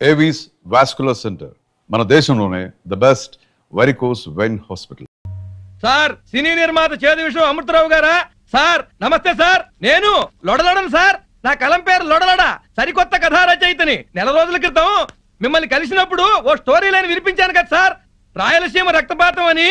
Avis vascular centre, మన దేశంలోనే the best varicose vein hospital. Sir, సినీ నిర్మాత చేదు విషయం అమృతరావు గారా? సార్ నమస్తే సార్, నేను లొడలడను సార్. నా కలం పేరు లొడలడ, సరికొత్త కథా రచయితని. నెల రోజుల క్రితం మిమ్మల్ని కలిసినప్పుడు ఓ స్టోరీ లైన్ వినిపించాను కదా సార్. రాయలసీమ రక్తపాతం అని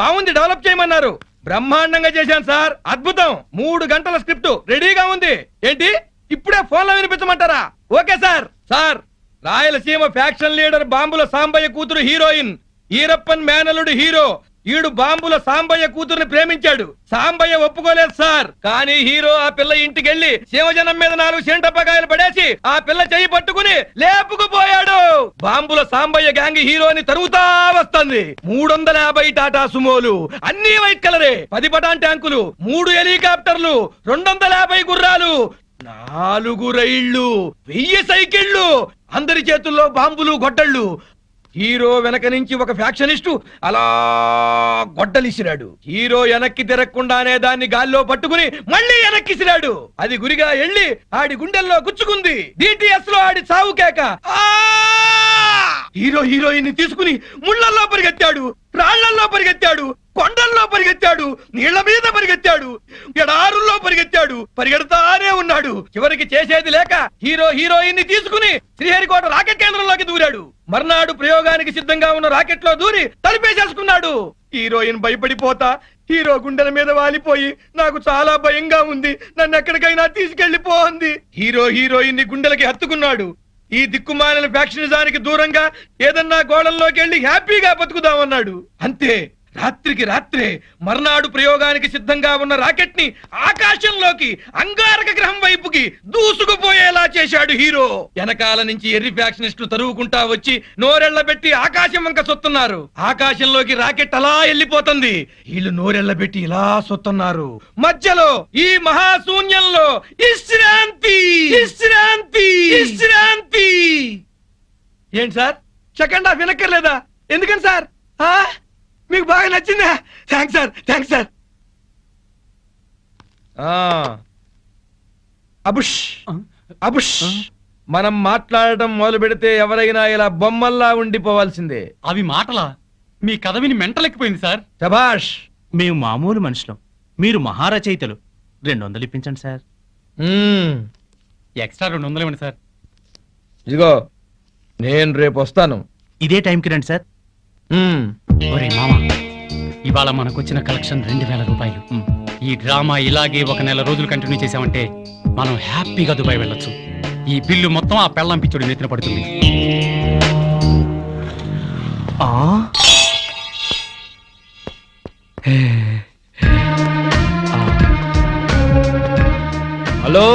బాగుంది, డెవలప్ చేయమన్నారు. బ్రహ్మాండంగా చేశాను సార్, అద్భుతం. 3 గంటల స్క్రిప్ట్ రెడీగా ఉంది. ఏంటి ఇప్పుడే ఫోన్ లో వినిపించమంటారా? Okay sir. Sir, Rayalaseema faction leader బాంబుల సాంబయ్య కూతురు హీరోయిన్, ఈరప్పన్ మేనలుడు హీరో. ఈడు బాంబుల సాంబయ్య కూతురుని ప్రేమించాడు. సాంబయ్య ఒప్పుకోలేదు సార్. కానీ హీరో ఆ పిల్ల ఇంటికెళ్లి శివజనం మీద 4 సెంటప్పకాయలు పడేసి ఆ పిల్ల చెయ్యి పట్టుకుని లేపుకుపోయాడు. బాంబుల సాంబయ్య గ్యాంగ్ హీరోని తరుగుతా వస్తుంది. 350 టాటా సుమోలు, అన్ని వైట్ కలరే, 10 పటాన్ ట్యాంకులు, 3 హెలికాప్టర్లు, 250 గుర్రాలు, 4 రైళ్లు, 1000 సైకిళ్లు, అందరి చేతుల్లో బాంబులు, గొడ్డళ్ళు. హీరో వెనక నుంచి ఒక ఫ్యాక్షనిస్టు అలా గొడ్డలిసిరాడు. హీరో వెనక్కి తిరగకుండానే దాన్ని గాల్లో పట్టుకుని మళ్ళీ వెనక్కిసిరాడు. అది గురిగా వెళ్లి ఆడి గుండెల్లో గుచ్చుకుంది. డిటిఎస్ లో ఆడి చావు కేక. హీరో హీరోయిన్ తీసుకుని ముళ్లల్లో పరిగెత్తాడు, రాళ్లల్లో పరిగెత్తాడు, కొండల్లో పరిగెత్తాడు, నీళ్ల మీద పరిగెత్తాడు, ఎడారుల్లో పరిగెత్తాడు. పరిగెడతానే ఉన్నాడు. చివరికి చేసేది లేక హీరో హీరోయిన్ ని తీసుకుని శ్రీహరికోట రాకెట్ కేంద్రంలోకి దూరాడు. మర్నాడు ప్రయోగానికి సిద్ధంగా ఉన్న రాకెట్ లో దూరి తలిపేసేసుకున్నాడు. హీరోయిన్ భయపడిపోతా హీరో గుండెల మీద వాలిపోయి, నాకు చాలా భయంగా ఉంది, నన్ను ఎక్కడికైనా తీసుకెళ్లిపో అంది. హీరో హీరోయిన్ ని గుండెలకి హత్తుకున్నాడు. ఈ దిక్కుమాలిన ఫ్యాక్షనిజానికి దూరంగా ఏదన్నా గోళంలోకి వెళ్లి హ్యాపీగా బతుకుదామన్నాడు. అంతే, రాత్రికి రాత్రే మర్నాడు ప్రయోగానికి సిద్ధంగా ఉన్న రాకెట్ ని ఆకాశంలోకి అంగారక గ్రహం వైపుకి దూసుకుపోయేలా చేశాడు హీరో. వెనకాల నుంచి ఎర్రి ఫ్యాక్షనిస్టులు తరువుకుంటా వచ్చి నోరెళ్లబెట్టి ఆకాశం వంక సొత్తున్నారు. ఆకాశంలోకి రాకెట్ అలా వెళ్ళిపోతుంది. వీళ్ళు నోరెళ్లబెట్టి ఇలా సొత్తున్నారు. మధ్యలో ఈ మహాశూన్యంలో విశ్రాంతి, విశ్రాంతి, విశ్రాంతి. ఏంటి సార్, సెకండ్ హాఫ్ వినక్కర్లేదా? ఎందుకని సార్? మీకు బాగా నచ్చిందా? Thanks sir, thanks sir. అబుష్ అబుష్. మనం మాట్లాడటం మొదలు పెడితే ఎవరైనా ఇలా బొమ్మల్లా ఉండిపోవాల్సిందే. అవి మాటలా? మీ కథ విని మెంటలెక్కిపోయింది సార్. శభాష్. మేము మామూలు మనుషులం, మీరు మహారచయితలు. 200 ఇప్పించండి సార్. ఎక్స్ట్రా 200 ఇవ్వండి సార్. ఇదిగో, నేను రేపు వస్తాను. ఇదే టైంకి రండి సార్. ఒరే మామా, ఇవాళ మనకొచ్చిన కలెక్షన్ 2000 రూపాయలు. ఈ డ్రామా ఇలాగే 1 నెల రోజులు కంటిన్యూ చేసామంటే మనం హ్యాపీగా దుబాయ్ వెళ్ళొచ్చు. ఈ బిల్లు మొత్తం ఆ పెళ్ళం పిచ్చుడి నెత్తిన పడుతుంది. హలో,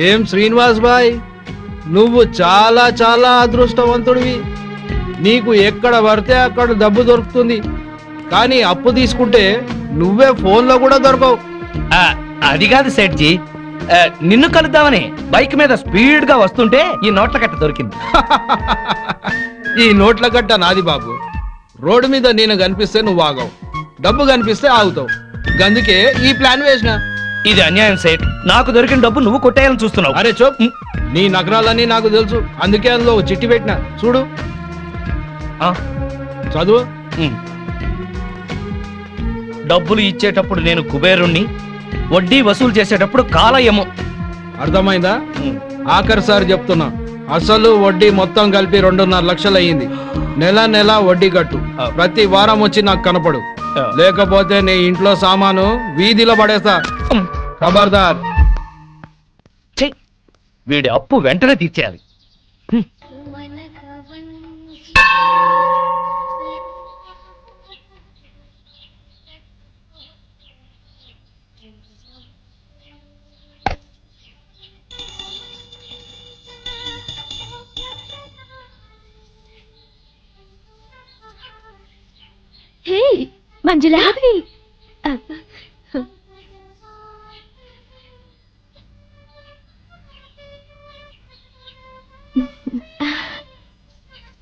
ఏం శ్రీనివాస్ బాయ్, నువ్వు చాలా చాలా అదృష్టవంతుడివి. నీకు ఎక్కడ పడితే అక్కడ డబ్బు దొరుకుతుంది, కానీ అప్పు తీసుకుంటే నువ్వే ఫోన్లో కూడా దొరకవు. అది కాదు సేట్జీ, నిన్ను కలుద్దామని బైక్ మీద స్పీడ్ గా వస్తుంటే ఈ నోట్ల కట్ట దొరికింది. ఈ నోట్ల కట్ట నాది బాబు. రోడ్డు మీద నేను కనిపిస్తే నువ్వు ఆగవు, డబ్బు కనిపిస్తే ఆగుతావు. అందుకే ఈ ప్లాన్ వేసిన. ఇది అన్యాయం సేట్. నాకు దొరికిన డబ్బు నువ్వు కొట్టేయాలని చూస్తున్నావు. అరే చోప్, నీ నగరాలన్నీ నాకు తెలుసు. అందుకే అందులో చిట్టి పెట్టిన, చూడు, చదువు. డబ్బులు ఇచ్చేటప్పుడు నేను కుబేరుణ్ణి, వడ్డీ వసూలు చేసేటప్పుడు కాలయము. అర్థమైందా? ఆఖరి సారి చెప్తున్నా, అసలు వడ్డీ మొత్తం కలిపి 2.5 లక్షలు అయ్యింది. నెల నెల వడ్డీ కట్టు. ప్రతి వారం వచ్చి నాకు కనపడు, లేకపోతే నీ ఇంట్లో సామాను వీధిలో పడేస్తా. ఖబర్దార్. వీడి అప్పు వెంటనే తీర్చేయాలి. హే మంజుల,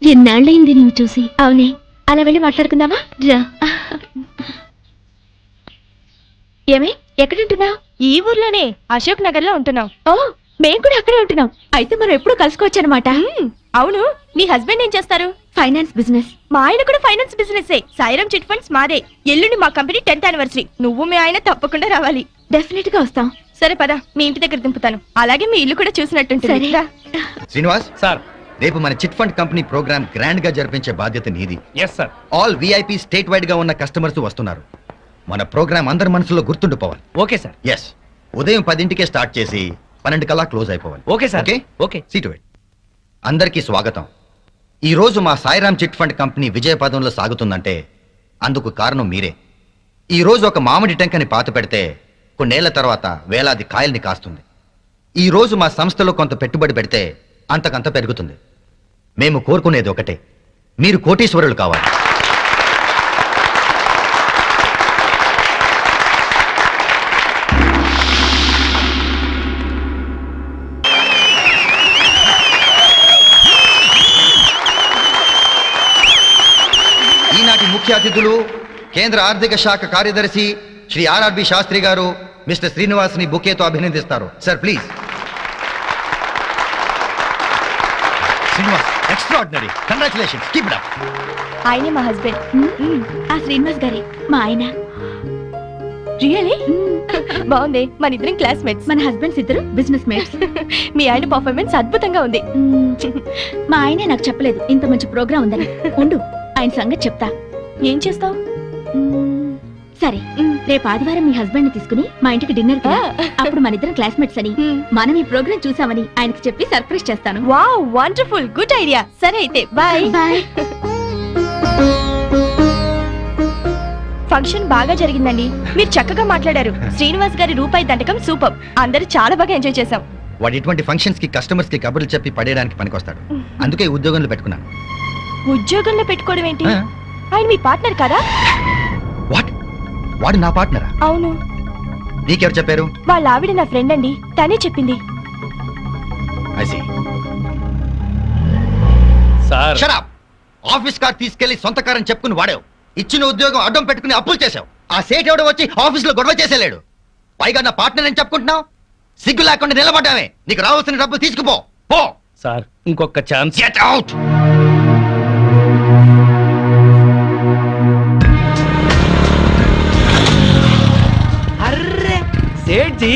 ఎన్నాళ్ళైంది నువ్వు చూసి. అవునే, అలా వెళ్ళి మాట్లాడుకుందామా? రా. ఏమే, ఎక్కడుంటున్నావు? ఈ ఊర్లోనే అశోక్ నగర్ లో ఉంటున్నాం. ఓ, మేము కూడా అక్కడే ఉంటున్నాం. అయితే మనం ఎప్పుడు కలుసుకోవచ్చు అనమాట. అవును, మీ హస్బెండ్ ఏం చేస్తారు? Finance business. మా ఆయన కూడా finance business. Sairam chit funds మాదే. ఎల్లుండి మా కంపెనీ 10th యానివర్సరీ. నువ్వు మీ ఆయన తప్పకుండా రావాలి. డెఫినెట్ గా వస్తాం. సరే పద, మీ ఇంటి దగ్గర దింపుతాను. అలాగే మీ ఇల్లు కూడా చూసినట్టుంటుంది. సరే. రా. శ్రీనివాస్, సార్. రేపు మన chit fund company program grand గా జరిపించే బాధ్యత నీది. Yes sir. All VIP state wide గా ఉన్న కస్టమర్స్ వస్తున్నారు. మన ప్రోగ్రామ్ అందరి మనసులో గుర్తుండిపోవాలి. Okay sir. ఎస్, ఉదయం 10ంటికే స్టార్ట్ చేసి 12 కల్లా క్లోజ్ అయిపోవాలి. Okay sir. Okay okay. Seat wait. అందరికీ స్వాగతం. ఈ రోజు మా సాయిరామ్ చిట్ ఫండ్ కంపెనీ విజయ పదంలో సాగుతుందంటే అందుకు కారణం మీరే. ఈ రోజు ఒక మామిడి టెంకని పాత పెడితే కొన్నేళ్ల తర్వాత వేలాది కాయల్ని కాస్తుంది. ఈ రోజు మా సంస్థలో కొంత పెట్టుబడి పెడితే అంతకంత పెరుగుతుంది. మేము కోరుకునేది ఒకటే, మీరు కోటీశ్వరులు కావాలి. ఈనాటి ముఖ్య అతిథులు కేంద్ర ఆర్థిక శాఖ కార్యదర్శి శ్రీ ఆర్ఆర్బి శాస్త్రి గారు మిస్టర్ శ్రీనివాస్ ని బుకేతో అభినందిస్తారు. Sir please. Srinivas, extraordinary, congratulations, keep it up. ఆయనే మా హస్బెండ్. ఆ శ్రీనివాస్ గారే మా ఆయన. రియలీ బాగుంది. మన ఇద్దరం క్లాస్మేట్స్. మన హస్బెండ్స్ ఇద్దరు బిజినెస్ మేట్స్. మీ ఆయన పర్ఫార్మెన్స్ అద్భుతంగా ఉంది. మా ఆయనే నాకు చెప్పలేదు ఇంత మంచి ప్రోగ్రామ్ ఉందని. ఉండు, ఆయన సంగతి చెప్తా. ఏం చేస్తావు? సరే, రేపు ఆదివారం మీ హస్బెండ్ ని తీసుకుని మా ఇంటికి డిన్నర్ కి రా. అప్పుడు మన ఇద్దరం క్లాస్మేట్స్ అని మనం ఈ ప్రోగ్రామ్ చూసామని ఆయనకి చెప్పి సర్ప్రైజ్ చేస్తాను. Wow, wonderful, good idea. సరే అయితే బాయ్. బాయ్. ఫంక్షన్ బాగా జరిగిందండి. మీరు చక్కగా మాట్లాడారు. శ్రీనివాస్ గారి రూపాయి దండకం సూపర్. అందరూ చాలా బాగా ఎంజాయ్ చేశాం. వాడు ఇటువంటి ఫంక్షన్స్ కి కస్టమర్స్ కి కబుర్లు చెప్పి పడేయడానికి పనికొస్తాడు. అందుకే ఈ ఉద్యోగంలో పెట్టుకున్నాను. ఉద్యోగంలో పెట్టుకోవడం ఏంటి? ఆ. ఆయన మీ పార్ట్నర్ కదా? వాట్? వాడు నా పార్ట్నరా? అవును. నీకెవరు చెప్పారు? వాళ్ళ ఆవిడ నా ఫ్రెండ్ అండి, తనే చెప్పింది. I see. Sir. Shut up! Office car తీసుకెళ్లి సొంత కారని చెప్పుకుని వాడావు. ఇచ్చిన ఉద్యోగం అడ్డం పెట్టుకుని అప్పులు చేశావు. ఆ సేట్ ఎవడో వచ్చి ఆఫీస్ లో గొడవ చేసేలేడు. పైగా నా పార్ట్నర్ అని చెప్పుకుంటున్నావు. సిగ్గు లేకుండా నిలబడ్డామే. నీకు రావాల్సిన డబ్బులు తీసుకుపో. పో. సార్, ఇంకొక chance. Get out! Array Sethji,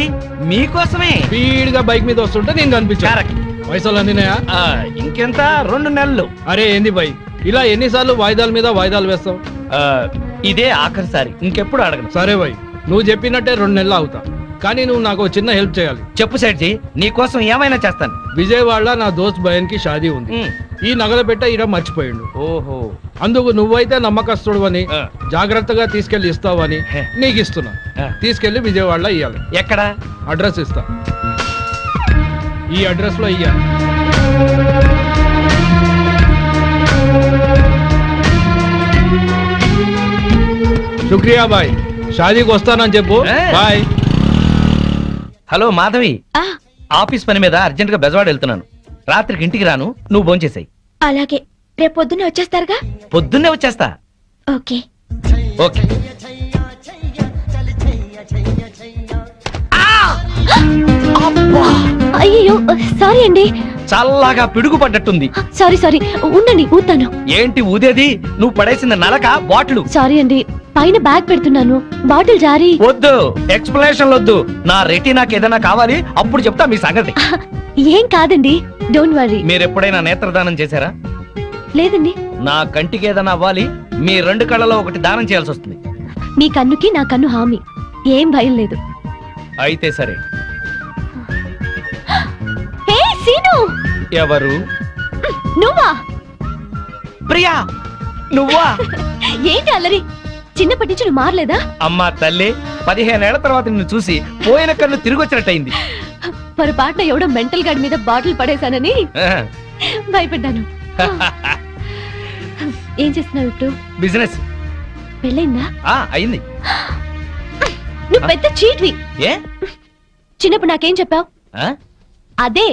మీకోసమే. స్పీడ్ గా బైక్ మీద వస్తుంటే నేను కనిపించాను. Correct. పైసలు అందినాయా? ఇంకెంత 2 నెలలు. అరే ఏంది బై, ఇలా ఎన్నిసార్లు వాయిదాల మీద వాయిదాలు వేస్తావు? ఆ, ఇదే ఆఖరిసారి, ఇంకెప్పుడు అడగను. సరే బై, నువ్వు చెప్పినట్టే 2 నెలలు అవుతా. కానీ నువ్వు నాకు ఒక చిన్న హెల్ప్ చేయాలి. చెప్పు సేట్జీ, నీకోసం ఏమైనా చేస్తాను. విజయవాడలో నా దోస్త్ బయన్ కి షాదీ ఉంది. ఈ నగల పెట్ట ఈడ మర్చిపోయిండు. ఓహో. అందుకు నువ్వైతే నమ్మకస్తుడు అని ఆ. జాగ్రత్తగా తీసుకెళ్లి ఇస్తావని హే. నీకు ఇస్తున్నా. ఆ. తీసుకెళ్లి విజయవాడలో ఇయ్యాలి. ఎక్కడ? అడ్రస్ ఇస్తా, ఈ అడ్రస్ లో ఇయ్యాలి. శుక్రియా బాయ్, షాదీకి వస్తానని చెప్పు. ఏ. బాయ్. హలో మాధవి, ఆ, ఆఫీస్ పని మీద అర్జెంట్ గా బెజవాడ వెళ్తున్నాను. రాత్రికి ఇంటికి రాను, నువ్వు భోంచేసాయి. అలాగే. రేపు పొద్దున్నే వచ్చేస్తారుగా? పొద్దున్నే వచ్చేస్తా. ఓకే. ఓకే. అయ్యో, సారీ అండి. చల్లగా పిడుగు పడ్డట్టుంది. సారీ సారీ, ఉండండి ఊతాను. ఏంటి ఊదేది? నువ్వు పడేసిన నలక బాటిల్. సారీ అండి, పైన బ్యాగ్ పెడుతున్నాను, బాటిల్ జారీ. వద్దు, ఎక్స్ప్లెనేషన్ వద్దు. నా రెటీనాకి ఏదైనా కావాలి, అప్పుడు చెప్తా మీ సంగతి. ఏం కాదండి, డోంట్ వరీ. మీరు ఎప్పుడైనా నేత్రదానం చేశారా? లేదండి. నా కంటికి ఏదైనా అవ్వాలి, మీ 2 కళ్ళలో ఒకటి దానం చేయాల్సి వస్తుంది. మీ కన్నుకి నా కన్ను హామీ, ఏం భయం లేదు. అయితే సరే. హే సీను, ఎవరు? నువ్వా? ప్రియా, నువ్వా? ఏంటి అల్లరి? చిన్నప్పటి నుంచి నువ్వు మారలేదా? అమ్మా తల్లి, 15 ఏళ్ల తర్వాత నిన్ను చూసి పోయిన కన్ను తిరిగి వచ్చినట్టయింది. పొరపాటున ఎవడో మెంటల్ గార్డ్ మీద బాటిల్ పడేశానని భయపడ్డాను. ఏం చేస్తున్నావు ఇప్పుడు? బిజినెస్ పెళ్ళైందా? అయింది. నువ్వు పెద్ద చీట్వి. ఏ? చిన్నప్పుడు నాకేం చెప్పావు? ఆ? అదే,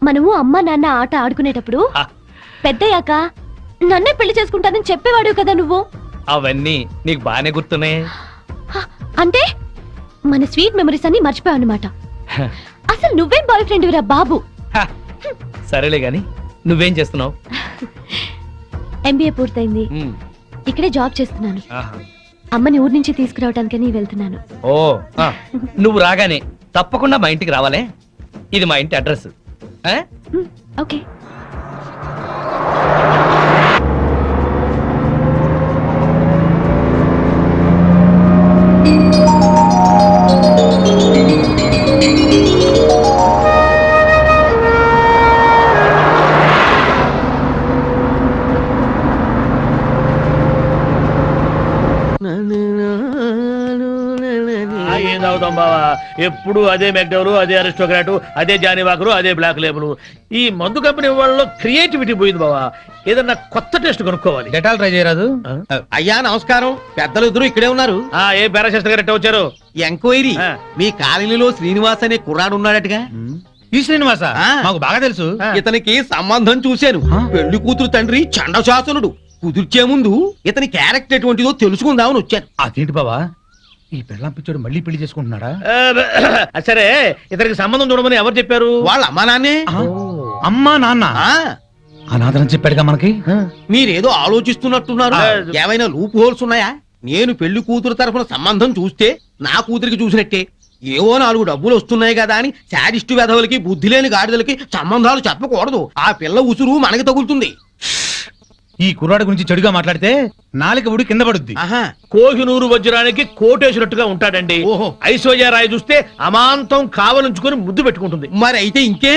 మనము అమ్మ నాన్న ఆట ఆడుకునేటప్పుడు ఆ, పెద్దయ్యాక నన్నే పెళ్లి చేసుకుంటానని చెప్పేవాడు కదా నువ్వు. అవన్నీ నీకు బానే గుర్తున్నాయి. అంటే మన స్వీట్ మెమరీస్ అన్ని మర్చిపోయావు అనమాట. అసలు నువ్వేం బాయ్ ఫ్రెండ్ రా బాబు. హ, సరేలే గాని నువ్వేం చేస్తున్నావు? ఎంబీఏ పూర్తయింది, ఇక్కడే జాబ్ చేస్తున్నాను. అమ్మని ఊరి నుంచి తీసుకురావడానికని వెళ్తున్నాను. ఓ ఆ, నువ్వు రాగానే తప్పకుండా మా ఇంటికి రావాలే. ఇది మా ఇంటి అడ్రస్. ఓకే. ఏం తాగుతాం బావా, ఎప్పుడు అదే మెక్డవరు, అదే అరిస్టోక్రాటు, అదే జానీవాకరు, అదే బ్లాక్ లేబుల్. ఈ మందు కంపెనీ వాళ్ళలో క్రియేటివిటీ పోయింది బావా. ఏదన్నా కొత్త టేస్ట్ కొనుక్కోవాలి. డెటాల్ ట్రై చేయరాదు? అయ్యా నమస్కారం, పెద్దలు ఇద్దరు ఇక్కడే ఉన్నారు. ఏ పారాశాస్త్రి గారు ఎట్ట వచ్చారు? ఎంక్వైరీ, ఆ. మీ కాలనీలో శ్రీనివాస్ అనే కుర్రాడు ఉన్నాడటగా. ఈ శ్రీనివాస ఆ. మాకు బాగా తెలుసు. ఇతనికి సంబంధం చూశాను. పెళ్లి కూతురు తండ్రి చండశాసనుడు. కుదిర్చే ముందు ఇతని క్యారెక్టర్ ఎటువంటిదో తెలుసుకుందామని వచ్చాను. అదేంటి బావా, ఈ పెళ్ళాం పిచ్చోడు మళ్ళీ పెళ్లి చేసుకుంటున్నాడా? సరే, ఇతనికి సంబంధం చూడమని ఎవరు చెప్పారు? వాళ్ళ అమ్మా నాన్నే. అమ్మా నాన్న ఆ, అనాథరం చెప్పాడుగా మనకి. మీరేదో ఆలోచిస్తున్నట్టున్నారు. ఆ. ఏమైనా లూప్ హోల్స్ ఉన్నాయా? నేను పెళ్లి కూతురు తరఫున సంబంధం చూస్తే నా కూతురికి చూసినట్టే. ఏవో 4 డబ్బులు వస్తున్నాయి కదా అని శాడిస్టు వెధవులకి, బుద్ధి లేని గాడిదలకి సంబంధాలు చెప్పకూడదు. ఆ పిల్ల ఉసురు మనకి తగులుతుంది. ఈ కుర్రాడు గురించి చెడుగా మాట్లాడితే నాలుక ఉడి కింద పడుద్ది. ఆహా, కోహినూరు వజ్రానికి కోటేసినట్టుగా ఉంటాడండి. ఓహో. ఐశ్వర్యరాయ్ చూస్తే అమాంతం కావలించుకుని ముద్దు పెట్టుకుంటుంది. మరి అయితే ఇంకే.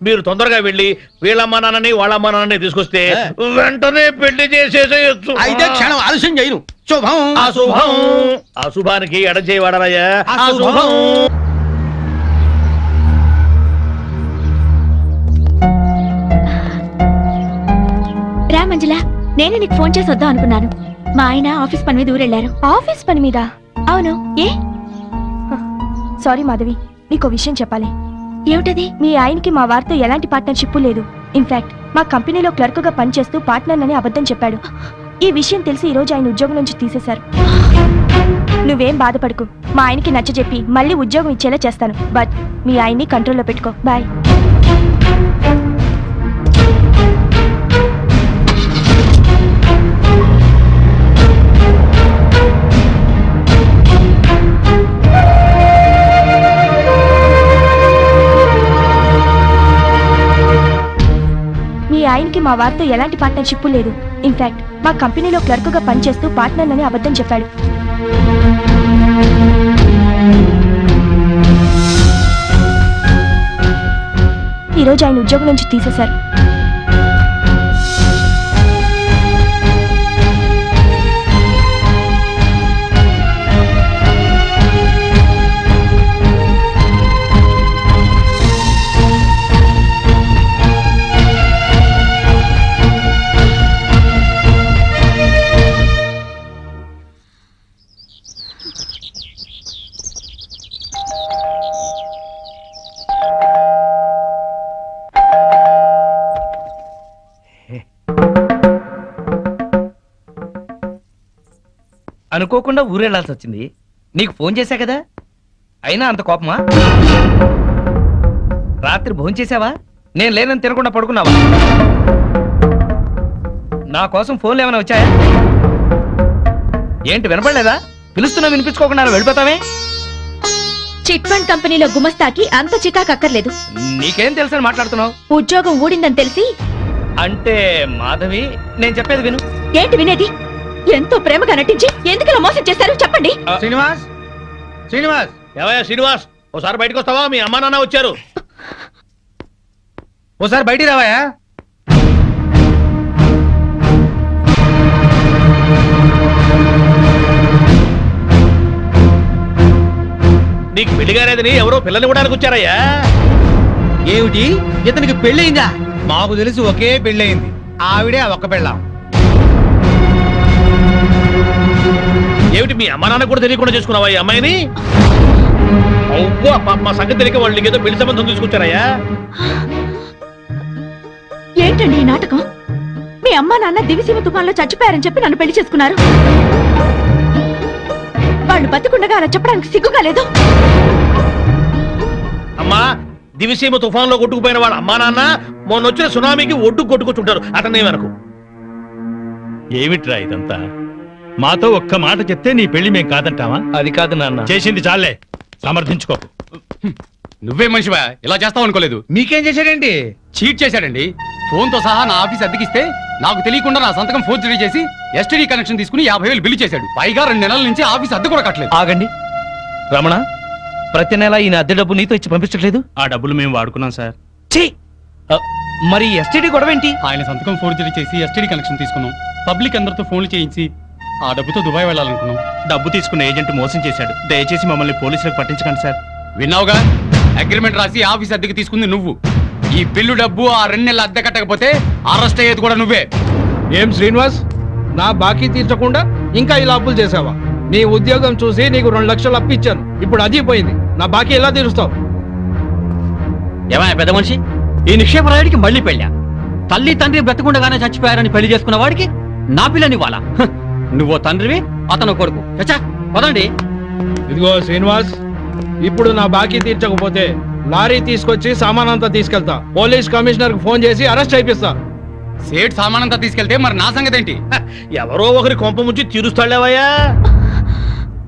మీరు తొందరగా వెళ్ళి వీళ్ళమ్మ నాన్నని వాళ్ళమ్మ నాన్నని తీసుకొస్తే వెంటనే పెళ్లి చేసేసేయచ్చు. అయితే క్షణం ఆలస్యం చేయను. శుభం. అశుభం. అశుభానికి ఎడచేయి వాడరాయా. అశుభం. రా మంజుల, నేను నీకు ఫోన్ చేసి వద్దాం అనుకున్నాను. మా ఆయన ఆఫీస్ పని మీద ఊరెళ్ళారు. ఆఫీస్ పని మీద? అవును. ఏ? సారీ మాధవి, నీకో విషయం చెప్పాలి. ఏమిటది? మీ ఆయనకి మా వారితో ఎలాంటి పార్ట్నర్షిప్ లేదు. ఇన్ఫాక్ట్ మా కంపెనీలో క్లర్క్ గా పనిచేస్తూ పార్ట్నర్ అని అబద్ధం చెప్పాడు. ఈ విషయం తెలిసి ఈ రోజు ఆయన ఉద్యోగం నుంచి తీసేశారు. నువ్వేం బాధపడకు, మా ఆయనకి నచ్చజెప్పి మళ్ళీ ఉద్యోగం ఇచ్చేలా చేస్తాను. బట్ మీ ఆయన్ని కంట్రోల్లో పెట్టుకో. బాయ్. మీ ఆయనకి మా వారితో ఎలాంటి పార్ట్నర్షిప్ లేదు. ఇన్ఫాక్ట్ మా కంపెనీలో క్లర్క్ గా పనిచేస్తూ పార్ట్నర్ అని అబద్ధం చెప్పాడు. ఈ రోజు ఆయన ఉద్యోగం నుంచి తీసేశారు. అనుకోకుండా ఊరెళ్లాల్సి వచ్చింది. నీకు ఫోన్ చేశా కదా, అయినా అంత కోపమా? రాత్రి భోంచేసావా? నేను లేనని తినకుండా పడుకున్నావా? నా కోసం ఫోన్లు ఏమైనా వచ్చాయా? ఏంటి వినపడలేదా? పిలుస్తున్నా వినిపించుకోకుండా వెళ్ళిపోతావే? చిట్ ఫండ్ కంపెనీలో గుమస్తాకి అంత చికాకు అక్కర్లేదు. నీకేం తెలుసని మాట్లాడుతున్నావు? ఉద్యోగం ఊడిందని తెలిసి. అంటే మాధవి, నేను చెప్పేది విను. ఏంటి వినేది? ఎంతో ప్రేమగా నటించి ఎందుకలా మోసం చేశారు చెప్పండి. శ్రీనివాస్, శ్రీనివాస్, ఏవయ్యా శ్రీనివాస్, ఓసారి బయటకు వస్తావా? మీ అమ్మా నాన్న వచ్చారు. ఓసారి బయటికి రావాయా? నీకు పెళ్లిగారేదని ఎవరో పిల్లని ఇవ్వడానికి వచ్చారయ్యా. ఏమిటి, ఇతనికి పెళ్ళయిందా? మాకు తెలిసి ఒకే పెళ్ళయింది, ఆవిడే ఆ ఒక్క పెళ్ళాం. ఏమిటి మీ అమ్మా నాన్న కూడా తెలియకుండా చేసుకున్నావా ఈ అమ్మాయిని? అవ్వా, మా సంగతి తెలియక వాళ్ళు నీకేదో పెళ్లి సంబంధం తీసుకొచ్చారయ్యా. ఏంటండి ఈ నాటకం? మీ అమ్మా నాన్న దివిసీమ తుఫాన్లో చచ్చిపోయారని చెప్పి నన్ను పెళ్లి చేసుకున్నారు. వాళ్ళు బతికుండగా అలా చెప్పడానికి సిగ్గుగా లేదు. అమ్మా, దివిసీమ తుఫాన్లో కొట్టుకుపోయిన వాళ్ళ అమ్మా నాన్న మొన్న వచ్చిన సునామీకి ఒడ్డు కొట్టుకొచ్చుంటారు అతనే వరకు. ఏమిట్రా ఇదంతా? మాతో ఒక్క మాట చెప్తే నీ పెళ్లి మేం కాదంటావా? అది కాదు నాన్న. చేసింది చాలే, సమర్థించుకోకు. నువ్వే మనిషివా, ఇలా చేస్తావు అనుకోలేదు. మీకేం చేశాడేంటి? చీట్ చేశాడండి. ఫోన్ తో సహా నా ఆఫీస్ అద్దెకిస్తే నాకు తెలియకుండా నా సంతకం ఫోర్జరీ చేసి ఎస్టీడీ కనెక్షన్ తీసుకుని 50,000 బిల్లు చేశాడు. పైగా 2 నెలల నుంచి ఆఫీస్ అద్దె కూడా కట్టలేదు. ఆగండి రమణ, ప్రతి నెల ఈయన అద్దె డబ్బు నీతో ఇచ్చి పంపించట్లేదు? ఆ డబ్బులు మేము వాడుకున్నాం సార్. ఛీ! మరి ఎస్టీడీ గొడవ ఏంటి? ఆయన సంతకం ఫోర్జరీ చేసి ఎస్టీడీ కనెక్షన్ తీసుకున్నాం. పబ్లిక్ అందరితో ఫోన్లు చేయించి ఆ డబ్బుతో దుబాయ్ వెళ్ళాలనుకున్నాం. డబ్బు తీసుకున్న ఏజెంట్ మోసం చేశాడు. దయచేసి మమ్మల్ని పోలీసులకు పట్టించకండి సార్. విన్నావుగా, అగ్రిమెంట్ రాసి ఆఫీస్ అద్దెకి తీసుకుంది నువ్వు. ఈ బిల్లు డబ్బు ఆ 2 నెలల అద్దె కట్టకపోతే అరెస్ట్ అయ్యేది కూడా నువ్వే. ఏం శ్రీనివాస్, నా బాకీ తీర్చకుండా ఇంకా ఇలా అప్పులు చేసావా? నీ ఉద్యోగం చూసి నీకు 2 లక్షలు అప్పు ఇచ్చాను, ఇప్పుడు అది పోయింది. నా బాకీ ఎలా తీరుస్తావు? ఏమయ్య పెద్ద మనిషి, ఈ నిక్షేప రాయుడికి మళ్ళీ పెళ్ళా? తల్లి తండ్రి బ్రతకుండగానే చచ్చిపోయారని పెళ్లి చేసుకున్న వాడికి నా పిల్లనివ్వాలా? నువ్వో తండ్రివి, అతను కొడుకు. చచ్చా పదండి. ఇదిగో శ్రీనివాస్, ఇప్పుడు నా బాకీ తీర్చకపోతే లారీ తీసుకొచ్చి సామానంతా తీసుకెళ్తా. పోలీస్ కమిషనర్ కు ఫోన్ చేసి అరెస్ట్ అయిపిస్తా. సేట్ సామానంతా తీసుకెళ్తే మరి నా సంగతి ఏంటి? ఎవరో ఒకరి కొంప ముంచి తీరుస్తాడేవయ్యా.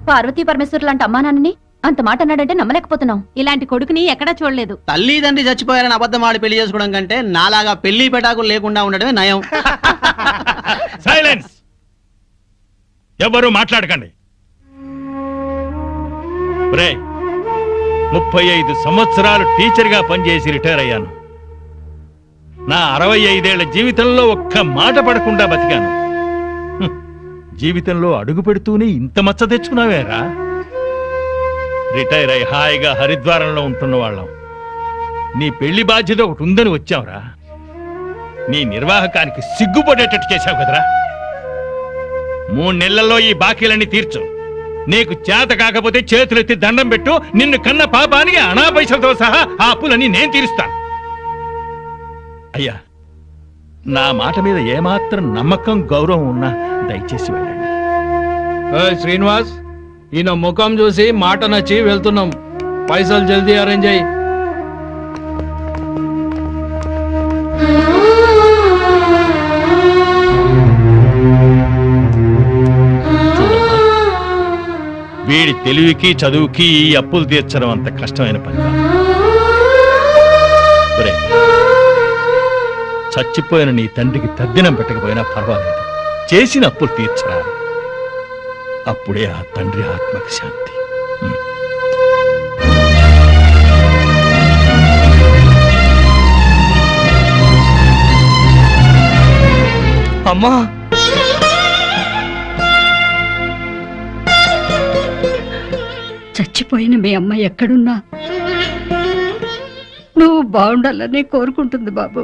పార్వతీ పరమేశ్వరు లాంటి అమ్మా నాన్నని అంత మాట అన్నాడంటే నమ్మలేకపోతున్నాం. ఇలాంటి కొడుకుని ఎక్కడా చూడలేదు. తల్లిదండ్రి చచ్చిపోయారని అబద్ధం ఆడి పెళ్లి చేసుకోవడం కంటే నాలాగా పెళ్లి పెటాకులు లేకుండా ఉండడమే నయం. సైలెన్స్! ఎవరు మాట్లాడకండి. 35 సంవత్సరాలు టీచర్గా పనిచేసి రిటైర్ అయ్యాను. నా 65 ఏళ్ల జీవితంలో ఒక్క మాట పడకుండా బతికాను. జీవితంలో అడుగు పెడుతూనే ఇంత మచ్చ తెచ్చుకున్నావేరా? రిటైర్ అయి హాయిగా హరిద్వారంలో ఉంటున్న వాళ్ళం. నీ పెళ్లి బాధ్యత ఒకటి ఉందని వచ్చావురా. నీ నిర్వాహకానికి సిగ్గుపడేటట్టు చేశావు కదరా. 3 నెలల్లో ఈ బాకీలన్నీ తీర్చు. నీకు చేత కాకపోతే చేతులెత్తి దండం పెట్టు. నిన్ను కన్న పాపానికి అనా పైసలతో సహా ఆ అప్పులన్నీ నేను తీరుస్తాను. అయ్యా, నా మాట మీద ఏమాత్రం నమ్మకం గౌరవం ఉన్నా దయచేసి వెళ్ళండి. శ్రీనివాస్, ఈయన ముఖం చూసి మాట నచ్చి వెళ్తున్నాం. పైసలు జల్దీ అరేంజ్ అయ్యి. వీడి తెలివికి చదువుకి ఈ అప్పులు తీర్చడం అంత కష్టమైన పని కాదు. ఒరేయ్, చచ్చిపోయిన నీ తండ్రికి తద్దినం పెట్టకపోయినా పర్వాలేదు, చేసిన అప్పులు తీర్చరా. అప్పుడే ఆ తండ్రి ఆత్మకి శాంతి. అమ్మా, చచ్చిపోయిన మీ అమ్మ ఎక్కడున్నా నువ్వు బాగుండాలని కోరుకుంటుంది బాబు.